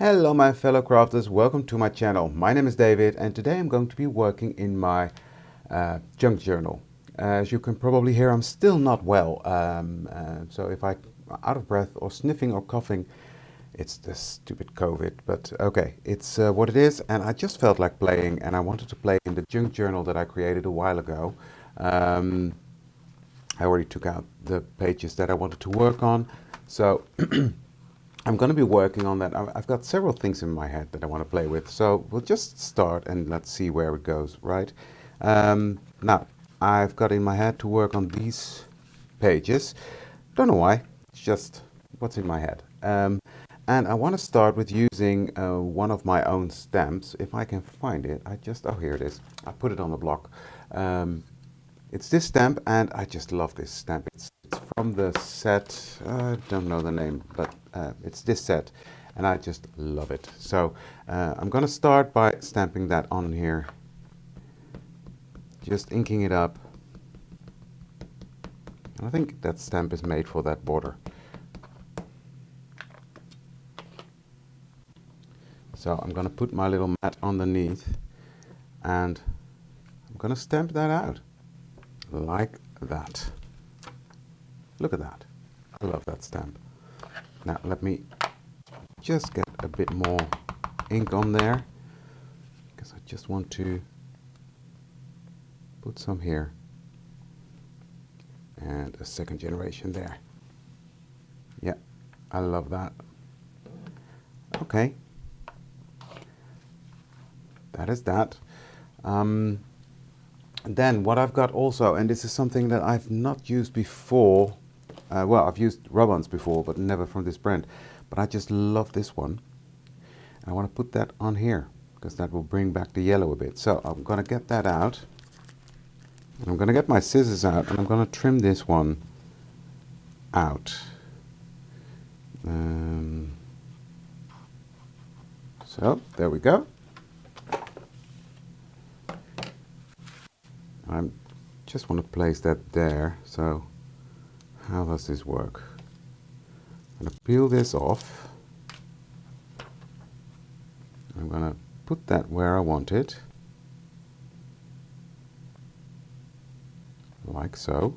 Hello my fellow crafters, welcome to my channel. My name is David and today I'm going to be working in my junk journal. As you can probably hear, I'm still not well, so if I'm out of breath or sniffing or coughing, it's the stupid COVID, but okay, it's what it is, and I just felt like playing and I wanted to play in the junk journal that I created a while ago. I already took out the pages that I wanted to work on, so I'm going to be working on that. I've got several things in my head that I want to play with, so we'll just start and let's see where it goes, right? Now, I've got in my head to work on these pages. Don't know why, it's just what's in my head. And I want to start with using one of my own stamps. If I can find it, oh, here it is. I put it on the block. It's this stamp, and I just love this stamp. It's from the set, I don't know the name, but it's this set, and I just love it. So I'm going to start by stamping that on here. Just inking it up. And I think that stamp is made for that border. So I'm going to put my little mat underneath, and I'm going to stamp that out. Like that. Look at that. I love that stamp. Now let me just get a bit more ink on there, because I just want to put some here and a second generation there. Yeah, I love that. Okay, that is that. Then what I've got also, and this is something that I've not used before, well, I've used rub-ons before, but never from this brand, but I just love this one. I want to put that on here, because that will bring back the yellow a bit. So I'm going to get that out, and I'm going to get my scissors out, and I'm going to trim this one out. So there we go. I just want to place that there. So how does this work? I'm going to peel this off. I'm going to put that where I want it, like so.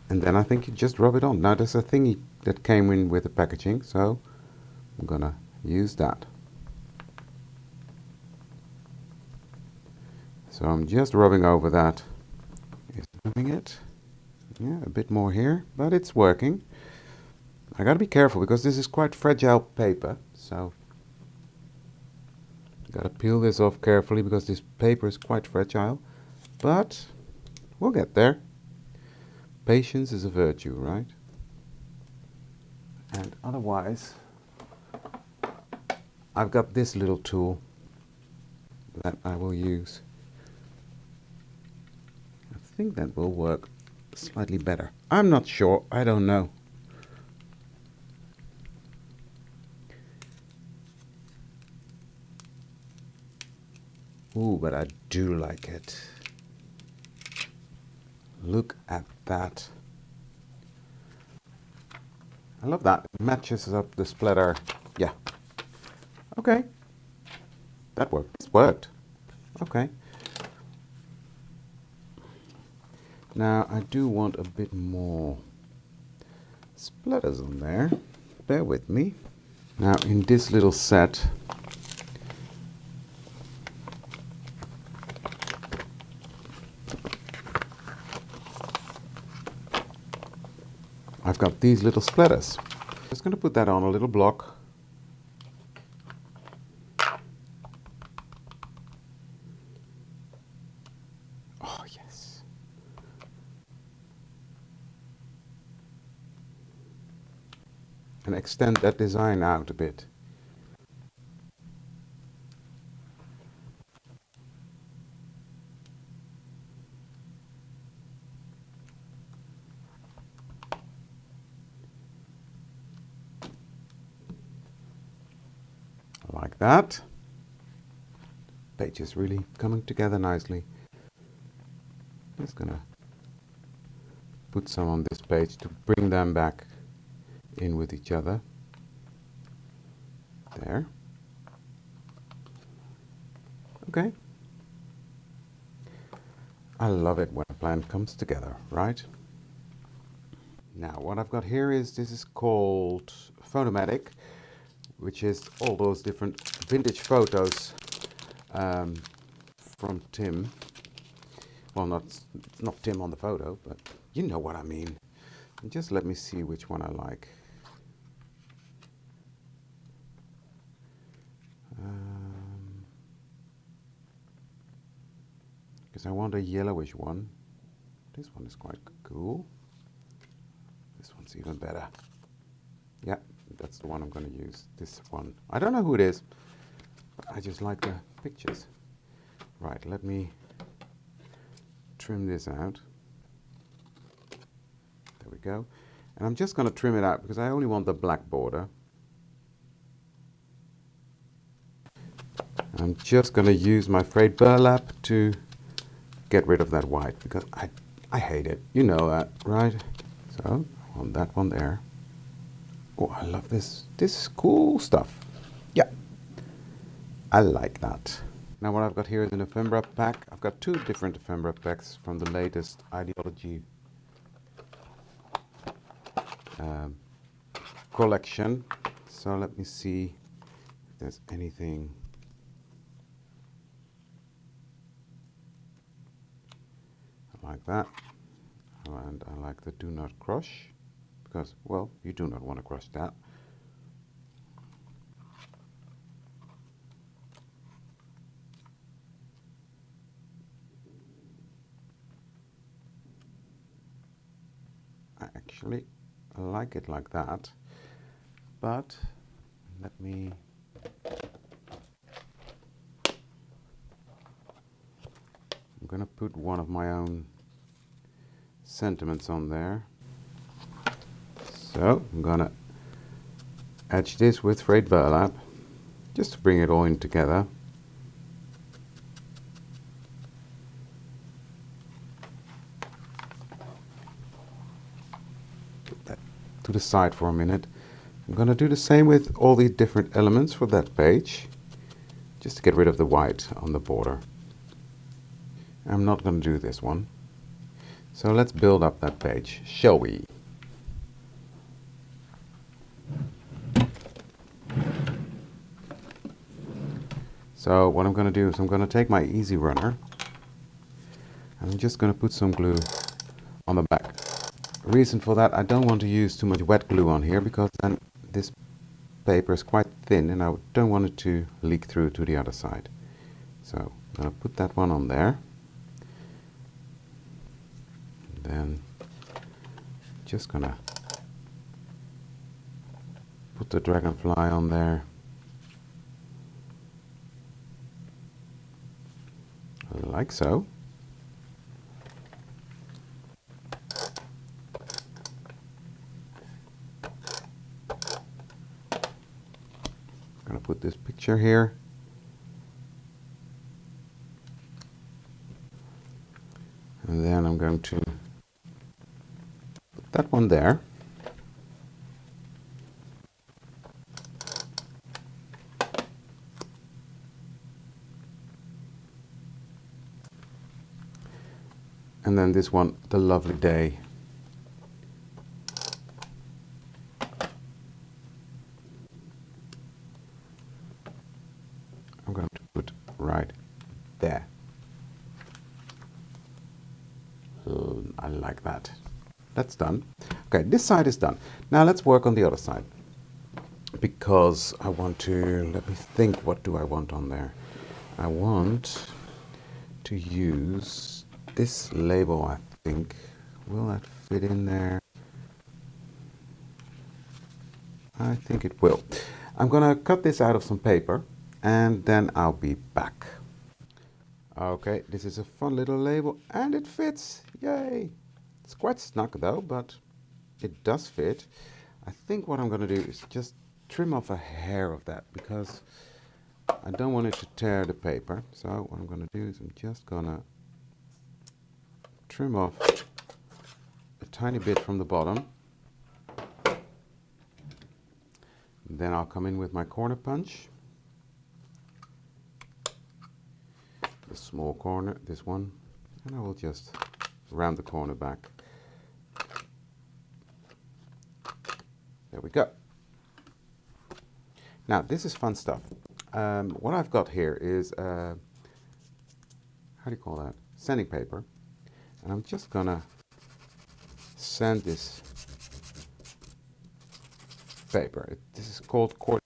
And then I think you just rub it on. Now there's a thingy that came in with the packaging, so I'm going to use that. So I'm just rubbing over that. Doing it. Yeah, a bit more here, but it's working. I gotta be careful because this is quite fragile paper, so gotta peel this off carefully because this paper is quite fragile, but we'll get there. Patience is a virtue, right? And otherwise, I've got this little tool that I will use. I think that will work slightly better. I'm not sure, I don't know. Ooh, but I do like it. Look at that. I love that. It matches up the splatter. Yeah. Okay. That worked. It's worked. Okay. Now I do want a bit more splatters on there. Bear with me. Now in this little set, I've got these little splatters. Just going to put that on a little block. Oh yes. And extend that design out a bit. Like that. Page is really coming together nicely. Just gonna put some on this page to bring them back in with each other. There. Okay. I love it when a plan comes together, right? Now what I've got here is, this is called Photomatic, which is all those different vintage photos from Tim. Well, it's not Tim on the photo, but you know what I mean. And just let me see which one I like. Because I want a yellowish one. This one is quite cool. This one's even better. Yeah, that's the one I'm going to use. This one. I don't know who it is, but I just like the pictures. Right, let me trim this out. There we go. And I'm just going to trim it out because I only want the black border. I'm just going to use my frayed burlap to get rid of that white because I hate it. You know that, right? So I want that one there. Oh, I love this. This is cool stuff. Yeah, I like that. Now what I've got here is an ephemera pack. I've got 2 different ephemera packs from the latest Ideaology collection. So let me see if there's anything. I like that. And I like the do not crush because, well, you do not want to crush that. I actually like it like that, but let me I'm gonna put one of my own sentiments on there. So I'm gonna edge this with frayed burlap just to bring it all in together. Put that to the side for a minute. I'm gonna do the same with all the different elements for that page, just to get rid of the white on the border. I'm not gonna do this one. So let's build up that page, shall we? So what I'm going to do is I'm going to take my easy runner and I'm just going to put some glue on the back. The reason for that, I don't want to use too much wet glue on here because then this paper is quite thin and I don't want it to leak through to the other side. So I'm going to put that one on there. And then just going to put the dragonfly on there. Like so. I'm going to put this picture here. And then I'm going to put that one there. And then this one, the lovely day. I'm going to put right there. I like that. That's done. Okay, this side is done. Now let's work on the other side. Because I want to, let me think, what do I want on there? I want to use this label, I think. Will that fit in there? I think it will. I'm gonna cut this out of some paper and then I'll be back. Okay, this is a fun little label and it fits. Yay! It's quite snug though, but it does fit. I think what I'm gonna do is just trim off a hair of that because I don't want it to tear the paper. So what I'm gonna do is I'm just gonna trim off a tiny bit from the bottom. Then I'll come in with my corner punch. the small corner, this one, and I will just round the corner back. There we go. Now this is fun stuff. What I've got here is, how do you call that? Sanding paper. And I'm just gonna sand this paper. This is called cord.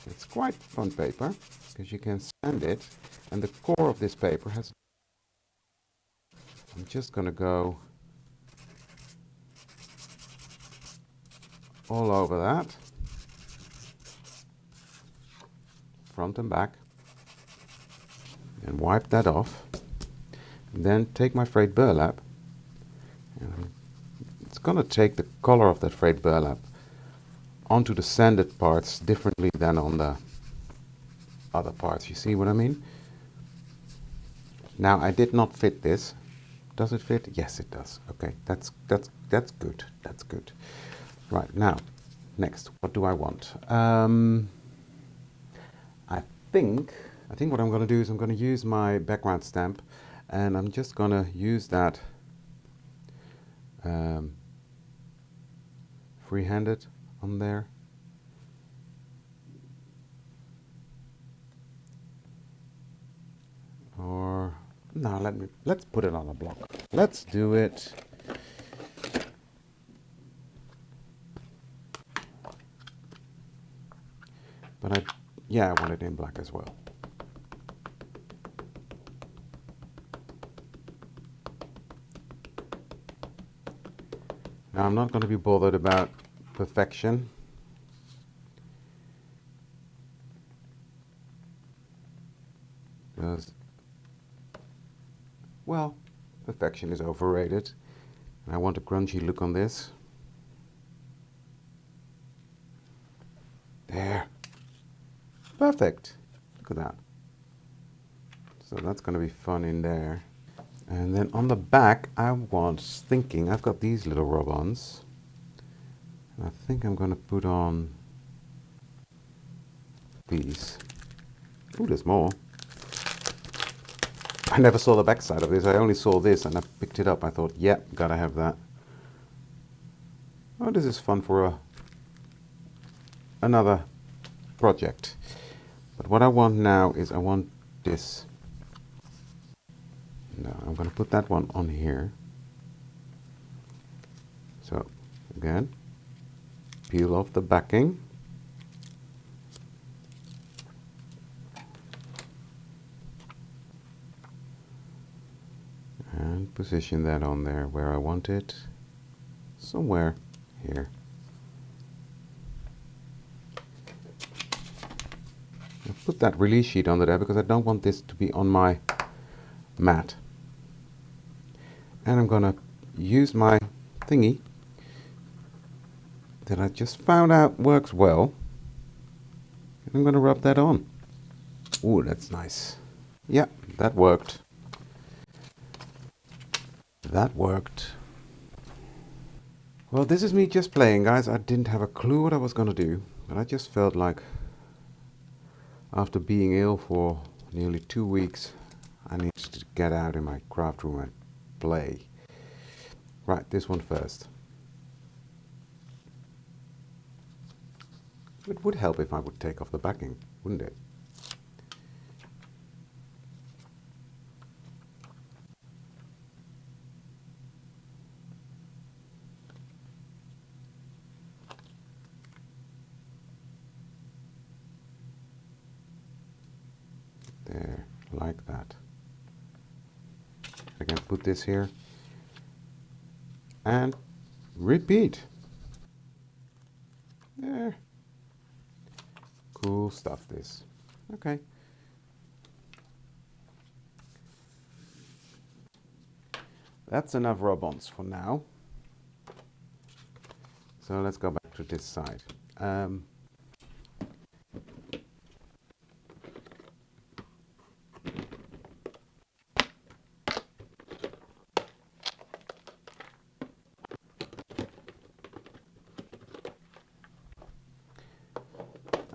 It's quite fun paper because you can sand it, and the core of this paper has. I'm just gonna go all over that, front and back, and wipe that off. And then take my frayed burlap, and it's going to take the color of that frayed burlap onto the sanded parts differently than on the other parts. You see what I mean? Now I did not fit this. Does it fit? Yes, it does. Okay, that's good. That's good. Right, now, next, what do I want? I think what I'm going to do is I'm going to use my background stamp, and I'm just going to use that free-handed on there. Or no, let's put it on a block. Let's do it. But I want it in black as well. Now I'm not going to be bothered about perfection. Because, well, perfection is overrated. And I want a grungy look on this. There. Perfect. Look at that. So that's going to be fun in there. And then on the back, I was thinking, I've got these little rub-ons. And I think I'm going to put on these. Ooh, there's more. I never saw the back side of this. I only saw this and I picked it up. I thought, yeah, gotta have that. Oh, this is fun for another project. But what I want now is I want this. No, I'm going to put that one on here. So, again, peel off the backing. And position that on there where I want it. Somewhere here. I'll put that release sheet under there because I don't want this to be on my mat. And I'm gonna use my thingy that I just found out works well. And I'm gonna rub that on. Ooh, that's nice. Yeah, that worked. That worked. Well, this is me just playing, guys. I didn't have a clue what I was gonna do, but I just felt like after being ill for nearly 2 weeks, I needed to get out in my craft room and play. Right, this one first. It would help if I would take off the backing, wouldn't it? There, like that. I can put this here and repeat. There. Cool stuff, this. Okay. That's enough rub-ons for now. So let's go back to this side.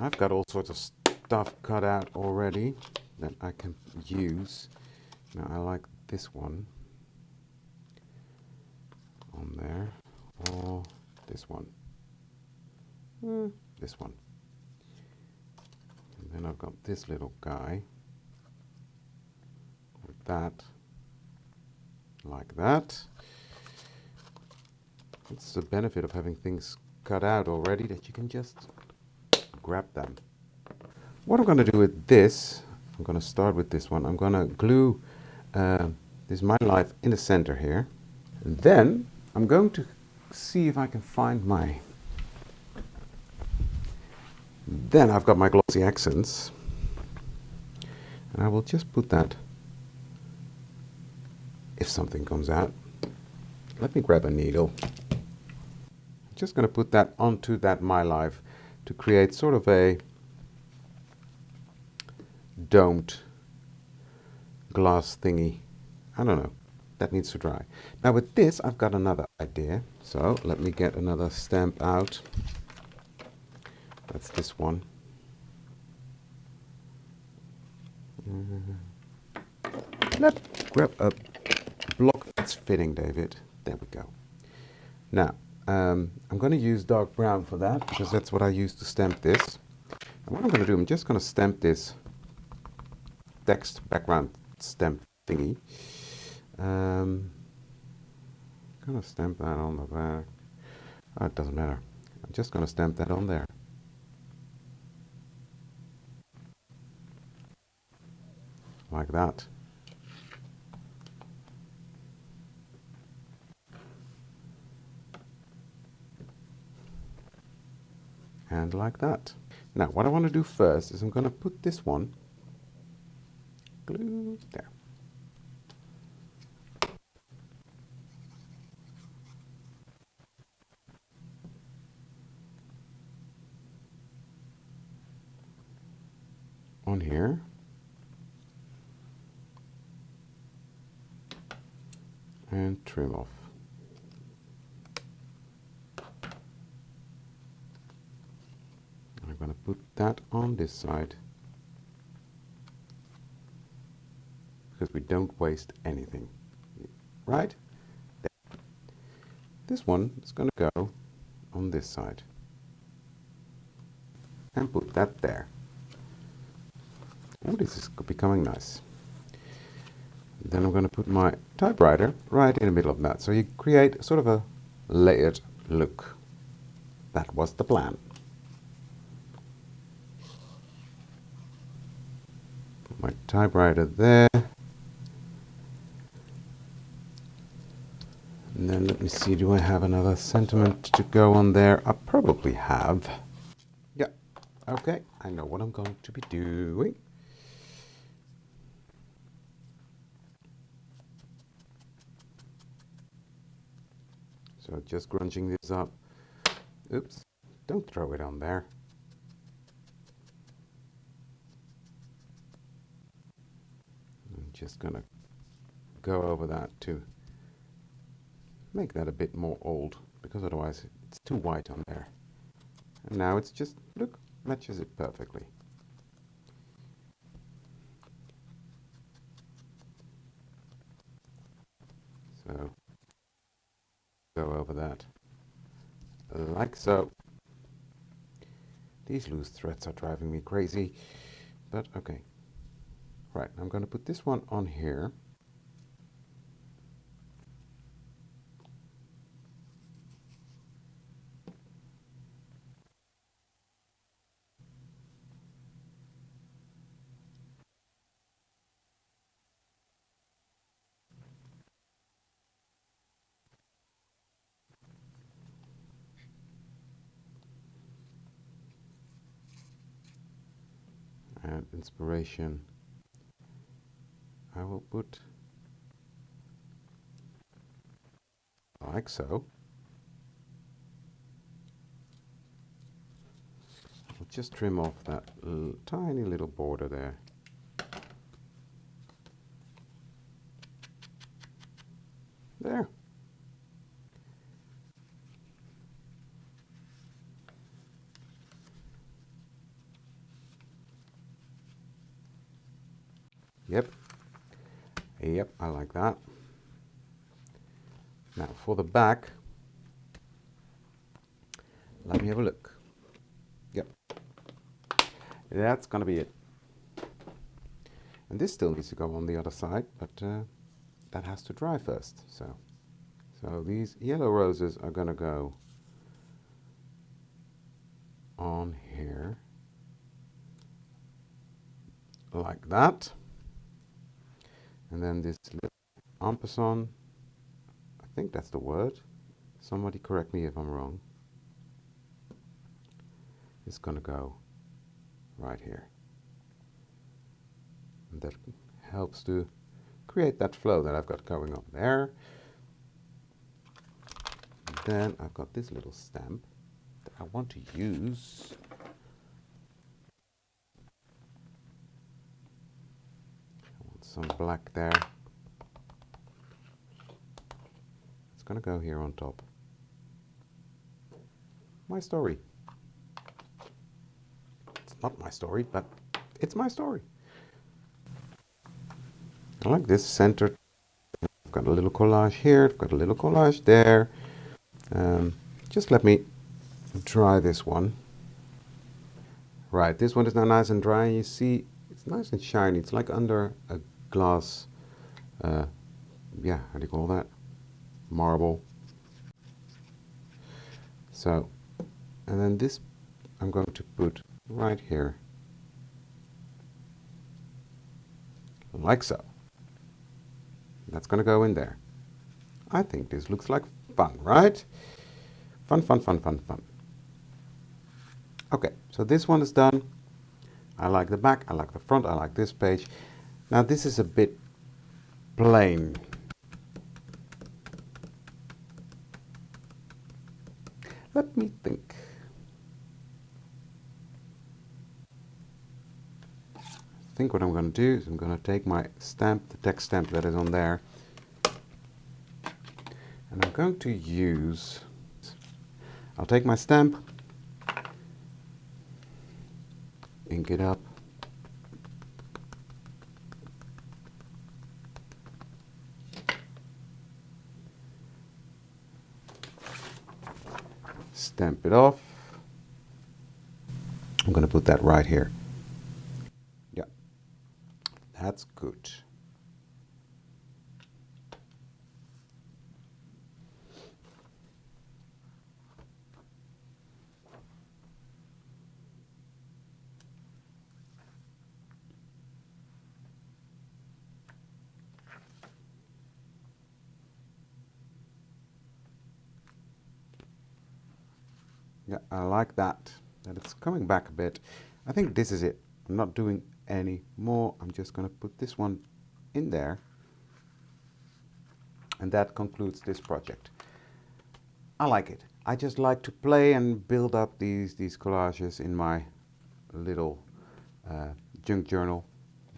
I've got all sorts of stuff cut out already. that I can use. Now I like this one on there, or this one. This one. And then I've got this little guy with that, like that. It's the benefit of having things cut out already, that you can just grab them. What I'm going to do with this, I'm going to start with this one. I'm going to glue this My Life in the center here. And then I'm going to see if I can find my... Then I've got my glossy accents. And I will just put that, if something comes out. Let me grab a needle. I'm just going to put that onto that My Life to create sort of a domed glass thingy. I don't know. That needs to dry. Now with this, I've got another idea. So let me get another stamp out. That's this one. Let's grab a block that's fitting, David. There we go. Now, I'm going to use dark brown for that, because that's what I use to stamp this. And what I'm going to do, I'm just going to stamp this text background stamp thingy. I'm going to stamp that on the back. Oh, it doesn't matter. I'm just going to stamp that on there. Like that. And like that. Now, what I want to do first is I'm going to put this one glue there. On here. And trim off. I'm going to put that on this side, because we don't waste anything, right? There. This one is going to go on this side, and put that there. Oh, this is becoming nice. Then I'm going to put my typewriter right in the middle of that, so you create sort of a layered look. That was the plan. Put my typewriter there. And then let me see, do I have another sentiment to go on there? I probably have. Yeah, okay, I know what I'm going to be doing. So just grunching this up. Oops, don't throw it on there. I'm just gonna go over that to make that a bit more old, because otherwise it's too white on there. And now it's just, look, matches it perfectly. So go over that like so. These loose threads are driving me crazy, but okay. Right, I'm going to put this one on here. And inspiration, I will put like so. I'll just trim off that tiny little border there. There. Yep. Yep, I like that. Now for the back, let me have a look. Yep. That's gonna be it. And this still needs to go on the other side, but that has to dry first. So these yellow roses are gonna go on here like that. And then this little en passant, I think that's the word. Somebody correct me if I'm wrong. It's gonna go right here. And that helps to create that flow that I've got going on there. And then I've got this little stamp that I want to use. I want some black there. It's gonna go here on top. My story. It's not my story, but it's my story. I like this centered. I've got a little collage here, I've got a little collage there. Just let me dry this one. Right, this one is now nice and dry. You see, it's nice and shiny. It's like under a glass, yeah, how do you call that? Marble. So, and then this I'm going to put right here. Like so. That's going to go in there. I think this looks like fun, right? Fun, fun, fun, fun, fun. Okay, so this one is done. I like the back, I like the front, I like this page. Now this is a bit plain. Let me think. I think what I'm going to do is I'm going to take my stamp, the text stamp that is on there, and I'm going to use, I'll take my stamp, ink it up, stamp it off. I'm going to put that right here. Yeah, that's good. Yeah, I like that it's coming back a bit. I think this is it. I'm not doing any more. I'm just going to put this one in there. And that concludes this project. I like it. I just like to play and build up these collages in my little junk journal,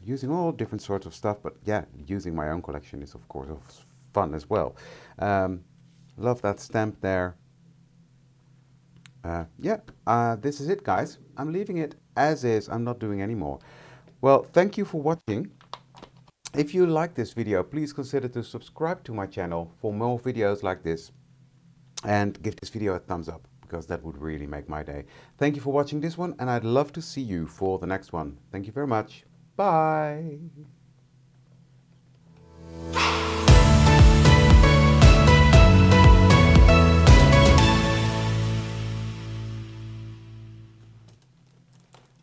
using all different sorts of stuff. But yeah, using my own collection is of course fun as well. Love that stamp there. This is it, guys. I'm leaving it as is. I'm not doing any more. Well, thank you for watching. If you like this video, please consider to subscribe to my channel for more videos like this, and give this video a thumbs up, because that would really make my day. Thank you for watching this one, and I'd love to see you for the next one. Thank you very much. Bye.